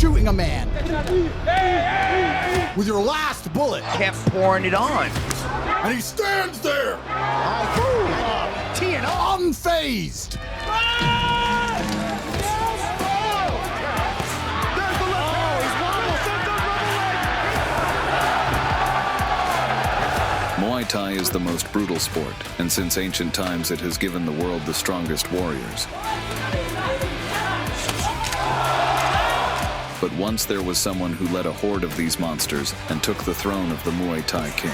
shooting a man with your last bullet. Kept pouring it on. And he stands there, unfazed. Muay Thai is the most brutal sport, and since ancient times it has given the world the strongest warriors. But once there was someone who led a horde of these monsters and took the throne of the Muay Thai king.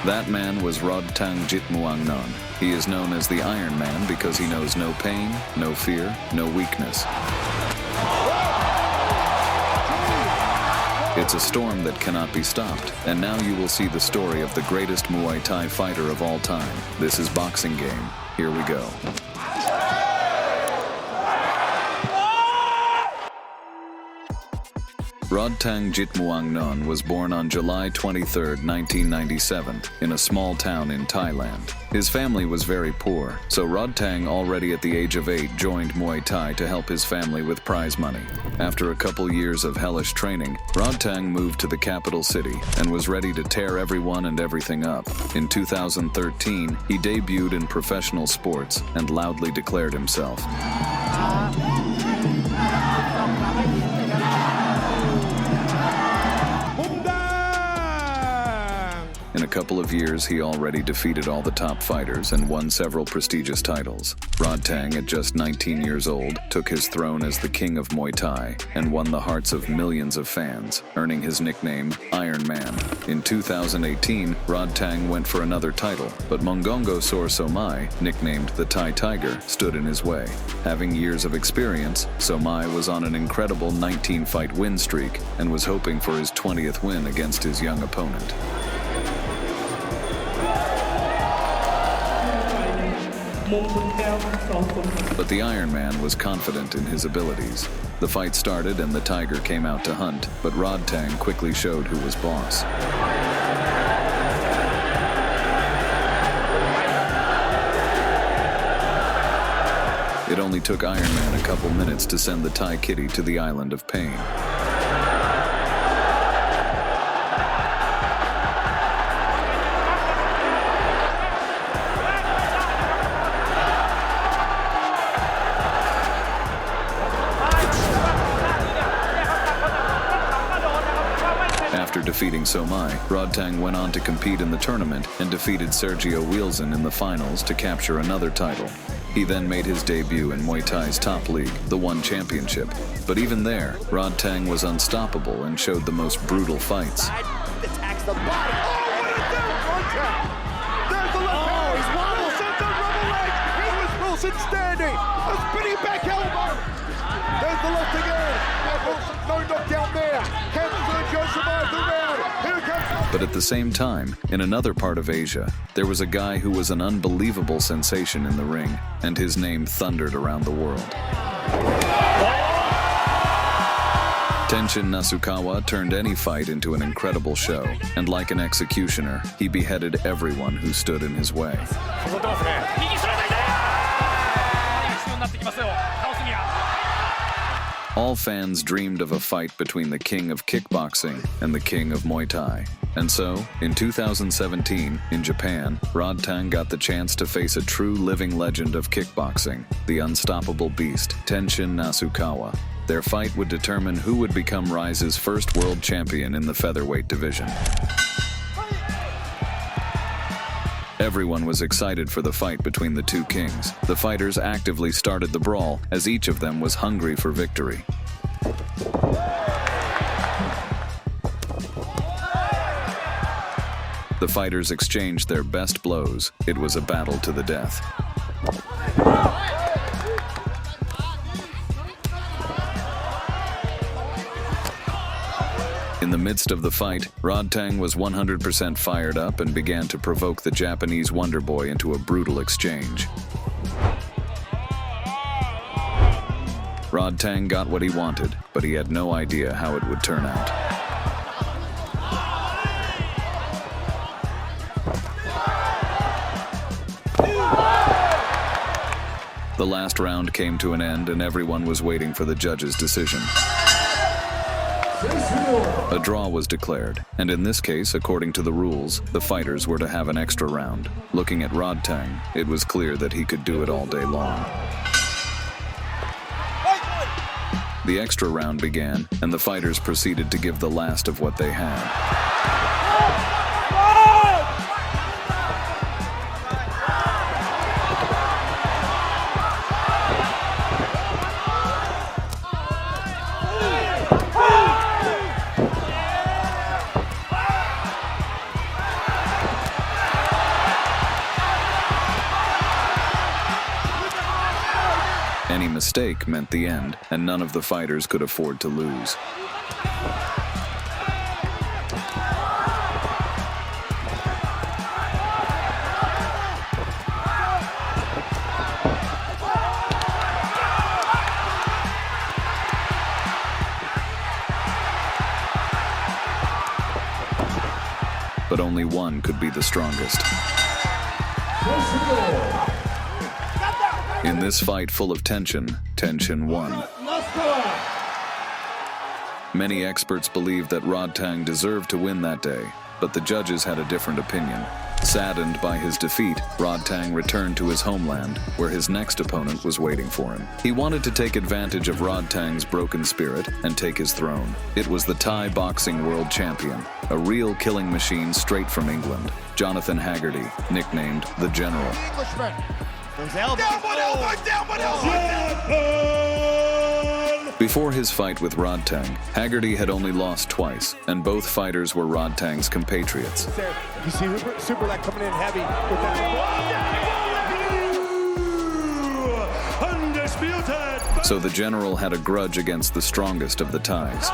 That man was Rodtang Jitmuangnon. He is known as the Iron Man because he knows no pain, no fear, no weakness. It's a storm that cannot be stopped, and now you will see the story of the greatest Muay Thai fighter of all time. This is Boxing Game. Here we go. Rodtang Jitmuangnon was born on July 23, 1997, in a small town in Thailand. His family was very poor, so Rodtang, already at the age of 8, joined Muay Thai to help his family with prize money. After a couple years of hellish training, Rodtang moved to the capital city and was ready to tear everyone and everything up. In 2013, he debuted in professional sports and loudly declared himself. In a couple of years, he already defeated all the top fighters and won several prestigious titles. Rodtang, at just 19 years old, took his throne as the king of Muay Thai and won the hearts of millions of fans, earning his nickname Iron Man. In 2018, Rodtang went for another title, but Mongongo Sor Somai, nicknamed the Thai Tiger, stood in his way. Having years of experience, Somai was on an incredible 19-fight win streak and was hoping for his 20th win against his young opponent. But the Iron Man was confident in his abilities. The fight started and the Tiger came out to hunt, but Rodtang quickly showed who was boss. It only took Iron Man a couple minutes to send the Thai kitty to the island of pain. After defeating Somai, Rodtang went on to compete in the tournament and defeated Sergio Wielsen in the finals to capture another title. He then made his debut in Muay Thai's top league, the One Championship. But even there, Rodtang was unstoppable and showed the most brutal fights. Attacks the body. Oh, what a down contact! There's the left hand. He's wobbled. Sends a rubber leg. Lewis Wilson standing. A spinning back elbow. There's the left again. Wilson, no knockdown there. Can Sergio survive the round? Here comes. But at the same time, in another part of Asia, there was a guy who was an unbelievable sensation in the ring, and his name thundered around the world. Tenshin Nasukawa turned any fight into an incredible show, and like an executioner, he beheaded everyone who stood in his way. All fans dreamed of a fight between the king of kickboxing and the king of Muay Thai. And so, in 2017, in Japan, Rodtang got the chance to face a true living legend of kickboxing, the unstoppable beast, Tenshin Nasukawa. Their fight would determine who would become Rise's first world champion in the featherweight division. Everyone was excited for the fight between the two kings. The fighters actively started the brawl, as each of them was hungry for victory. The fighters exchanged their best blows. It was a battle to the death. In the midst of the fight, Rodtang was 100% fired up and began to provoke the Japanese Wonder Boy into a brutal exchange. Rodtang got what he wanted, but he had no idea how it would turn out. The last round came to an end and everyone was waiting for the judge's decision. A draw was declared, and in this case, according to the rules, the fighters were to have an extra round. Looking at Rodtang, it was clear that he could do it all day long. The extra round began, and the fighters proceeded to give the last of what they had. Any mistake meant the end, and none of the fighters could afford to lose. But only one could be the strongest. In this fight full of tension, tension won. Many experts believed that Rodtang deserved to win that day, but the judges had a different opinion. Saddened by his defeat, Rodtang returned to his homeland, where his next opponent was waiting for him. He wanted to take advantage of Rodtang's broken spirit and take his throne. It was the Thai boxing world champion, a real killing machine straight from England, Jonathan Haggerty, nicknamed the General. Before his fight with Rodtang, Haggerty had only lost twice, and both fighters were Rodtang's compatriots. You see Super Leg coming in heavy with that. Undisputed. So the General had a grudge against the strongest of the Thais.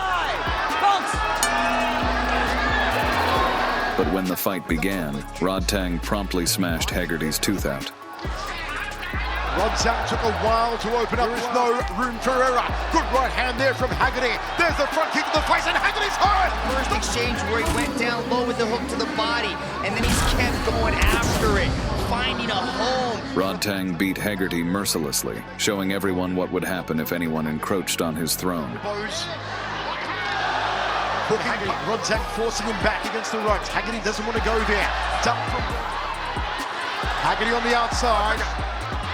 But when the fight began, Rodtang promptly smashed Haggerty's tooth out. Rodtang took a while to open up. There is no room for error. Good right hand there from Haggerty. There's the front kick to the face, and Haggerty's hurt. First exchange where he went down low with the hook to the body, and then he's kept going after it, finding a home. Rodtang beat Haggerty mercilessly, showing everyone what would happen if anyone encroached on his throne. Hooking, Rodtang forcing him back against the ropes. Haggerty doesn't want to go there. Dump from Haggerty on the outside.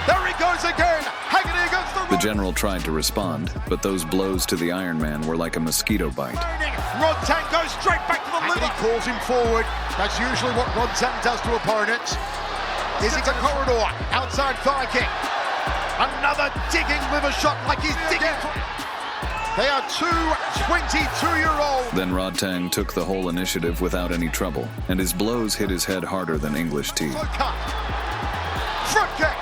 There he goes again! Haggerty against the ropes. The General tried to respond, but those blows to the Iron Man were like a mosquito bite. Rodtang goes straight back to the liver. Haggerty calls him forward. That's usually what Rodtang does to opponents. Is it a corridor? Outside thigh kick. Another digging liver shot like he's digging. They are two 22-year-olds. Then Rodtang took the whole initiative without any trouble, and his blows hit his head harder than English teeth. Front kick.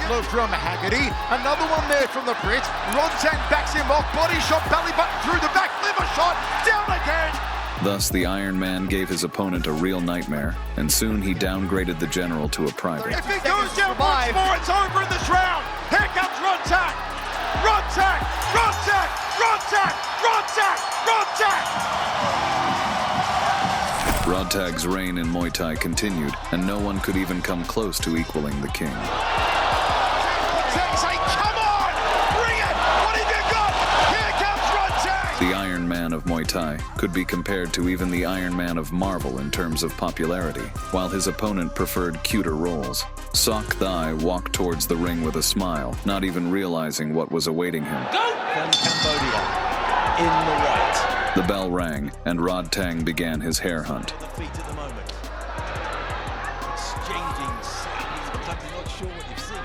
Look from Haggerty. Another one there from the Brit. Rodtang backs him off. Body shot, belly button through the back. Liver shot. Down again. Thus, the Iron Man gave his opponent a real nightmare, and soon he downgraded the General to a private. If he goes down once more, it's over in this round. Here comes Rodtang. Rodtang! Rodtang! Rodtang! Rodtang! Rodtang! Rodtang's reign in Muay Thai continued, and no one could even come close to equaling the king. Say, come on! Bring it! What have you got? Here comes Rodtang! The Iron Man of Muay Thai could be compared to even the Iron Man of Marvel in terms of popularity, while his opponent preferred cuter roles. Sok Thai walked towards the ring with a smile, not even realizing what was awaiting him. From Cambodia, in the white. The bell rang, and Rodtang began his hare hunt. On the feet at the moment. Exchanging, slapping, I'm not sure what you've seen.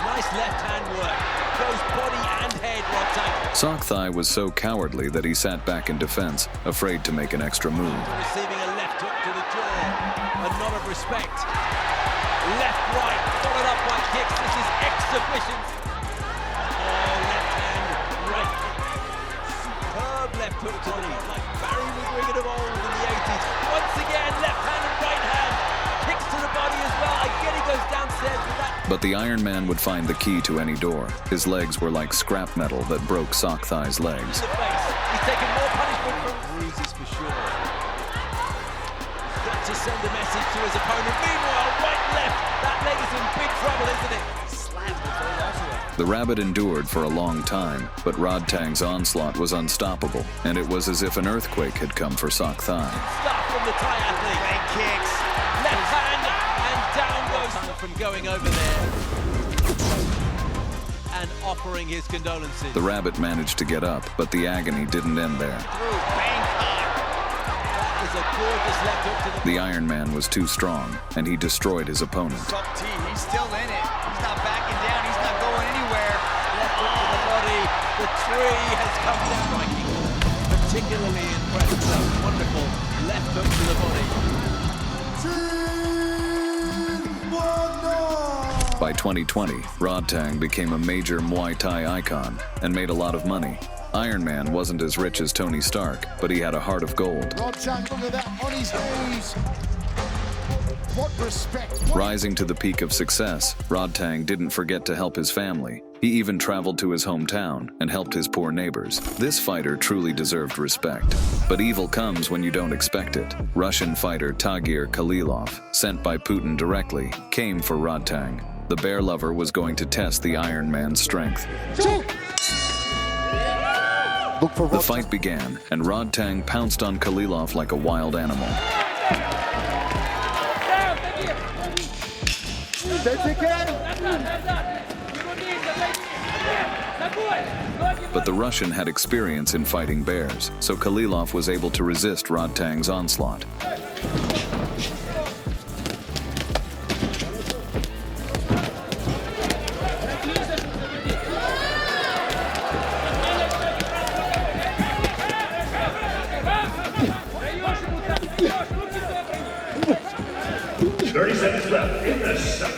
Nice left hand work. Goes body and head, Rodtang. Sok Thai was so cowardly that he sat back in defense, afraid to make an extra move. Receiving a left hook to the jaw. A nod of respect. Left, right, followed up by kicks. This is exhibition. Oh, left hand, right. Superb left hook to the knee, like Barry was ringing of old in the 80s. Once again, left hand and right hand. Kicks to the body as well. Again, he goes downstairs with that. But the Iron Man would find the key to any door. His legs were like scrap metal that broke Sok Thai's legs. In the face. He's taken more punishment from bruises for sure. He's got to send a message to his opponent. Meanwhile, right left. That leg is in big trouble, isn't it? Slammed it all out of it. The rabbit endured for a long time, but Rodtang's onslaught was unstoppable, and it was as if an earthquake had come for Sok Thai. Stop from the Thai athlete. Leg kicks. Left hand, and down goes from going over there and offering his condolences. The rabbit managed to get up, but the agony didn't end there. Through Bangkok. That is a gorgeous left hook to the... The Iron Man was too strong, and he destroyed his opponent. He's still in it. He's not backing down. He's not going anywhere. Left hook to the body. The tree has come down. Striking particularly impressive. That wonderful left hook to the body. By 2020, Rodtang became a major Muay Thai icon and made a lot of money. Iron Man wasn't as rich as Tony Stark, but he had a heart of gold. Rodtang, look at that, on his knees. What respect. Rising to the peak of success, Rodtang didn't forget to help his family. He even traveled to his hometown and helped his poor neighbors. This fighter truly deserved respect. But evil comes when you don't expect it. Russian fighter Tagir Kalilov, sent by Putin directly, came for Rodtang. The bear lover was going to test the Iron Man's strength. The fight began, and Rodtang pounced on Kalilov like a wild animal. But the Russian had experience in fighting bears, so Kalilov was able to resist Rodtang's onslaught.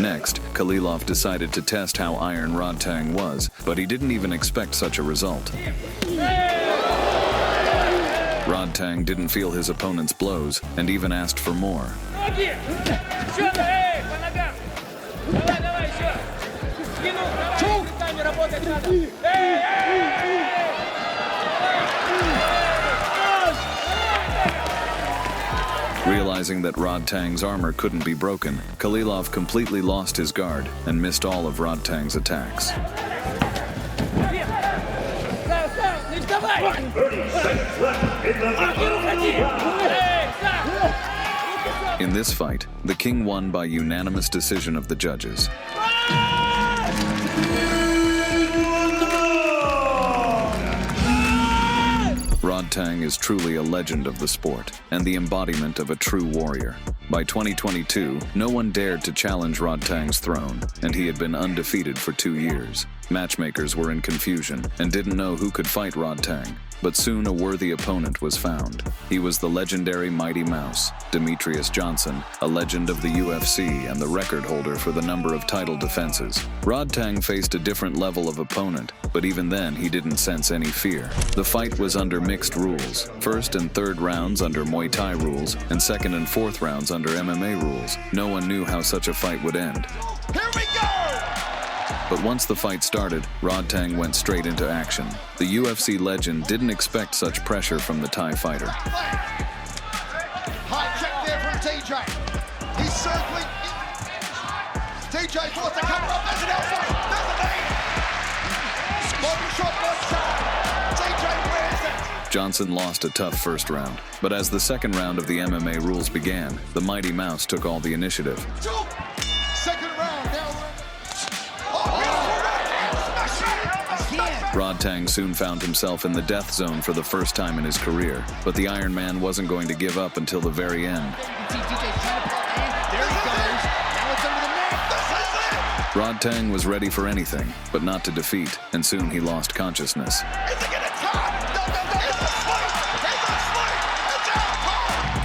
Next, Kalilov decided to test how iron Rodtang was, but he didn't even expect such a result. Rodtang didn't feel his opponent's blows and even asked for more. Realizing that Rodtang's armor couldn't be broken, Kalilov completely lost his guard and missed all of Rodtang's attacks. 30 seconds left in the round. In this fight, the king won by unanimous decision of the judges. Rodtang is truly a legend of the sport and the embodiment of a true warrior. By 2022, no one dared to challenge Rodtang's throne, and he had been undefeated for 2 years. Matchmakers were in confusion and didn't know who could fight Rodtang, but soon a worthy opponent was found. He was the legendary Mighty Mouse, Demetrius Johnson, a legend of the UFC and the record holder for the number of title defenses. Rodtang faced a different level of opponent, but even then he didn't sense any fear. The fight was under mixed rules, first and third rounds under Muay Thai rules, and second and fourth rounds under MMA rules. No one knew how such a fight would end. Here we go! But once the fight started, Rodtang went straight into action. The UFC legend didn't expect such pressure from the Thai fighter. High check there from TJ. He's circling. TJ forced to cover up. There's an elbow. There's a knee. Body shot by TJ wears it. Johnson lost a tough first round, but as the second round of the MMA rules began, the Mighty Mouse took all the initiative. Second round now. Rodtang soon found himself in the death zone for the first time in his career, but the Iron Man wasn't going to give up until the very end. Rodtang was ready for anything, but not to defeat, and soon he lost consciousness.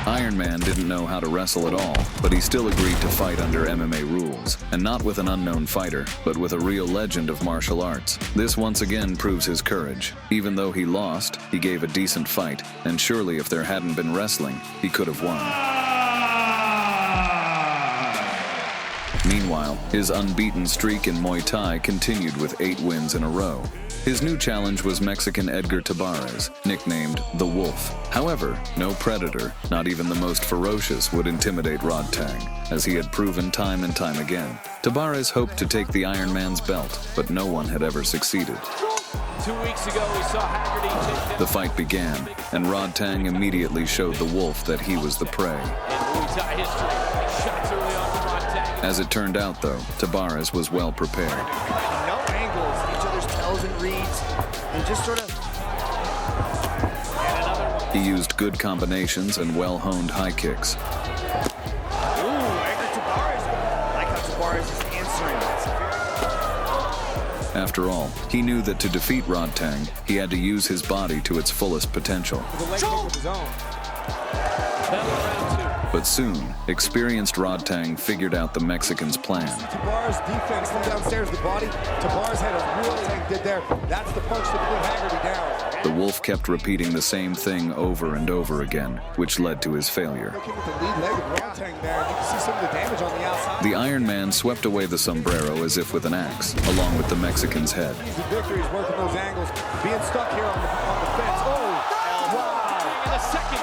Iron Man didn't know how to wrestle at all, but he still agreed to fight under MMA rules, and not with an unknown fighter, but with a real legend of martial arts. This once again proves his courage. Even though he lost, he gave a decent fight, and surely if there hadn't been wrestling, he could have won. Meanwhile, his unbeaten streak in Muay Thai continued with 8 wins in a row. His new challenge was Mexican Edgar Tabarez, nicknamed the Wolf. However, no predator, not even the most ferocious, would intimidate Rodtang, as he had proven time and time again. Tabarez hoped to take the Iron Man's belt, but no one had ever succeeded. 2 weeks ago, we saw Haggerty take down The fight began, and Rodtang immediately showed the Wolf that he was the prey. in Muay Thai history. Shots early on from Rodtang. As it turned out, though, Tabarez was well prepared. No angles, each other's tells and reads, and just sort of... He used good combinations and well-honed high kicks. Ooh, Edgar Tabarez. I like how Tabarez is answering. After all, he knew that to defeat Rodtang, he had to use his body to its fullest potential. The leg kick with his own. Bell around But soon, experienced Rodtang figured out the Mexican's plan. Tabarez defense from downstairs, the body. Tabarez had a real thing did there. That's the punch that put Haggerty down. The Wolf kept repeating the same thing over and over again, which led to his failure. Looking with the lead leg of Rodtang there, and you can see some of the damage on the outside. The Iron Man swept away the sombrero as if with an axe, along with the Mexican's head. He's the victory, he's working those angles. Being stuck here on the fence. Oh, wow. in the second.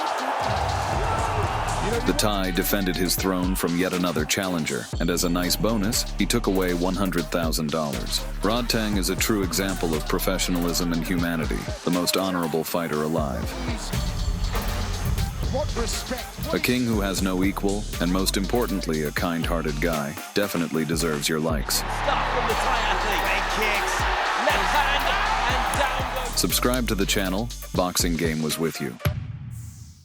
The Thai defended his throne from yet another challenger, and as a nice bonus, he took away $100,000. Rodtang is a true example of professionalism and humanity, the most honorable fighter alive. What respect. A king who has no equal, and most importantly, a kind-hearted guy, definitely deserves your likes. Stop from the Thai athlete. Leg kicks. Left hand and down goes. Subscribe to the channel. Boxing Game was with you.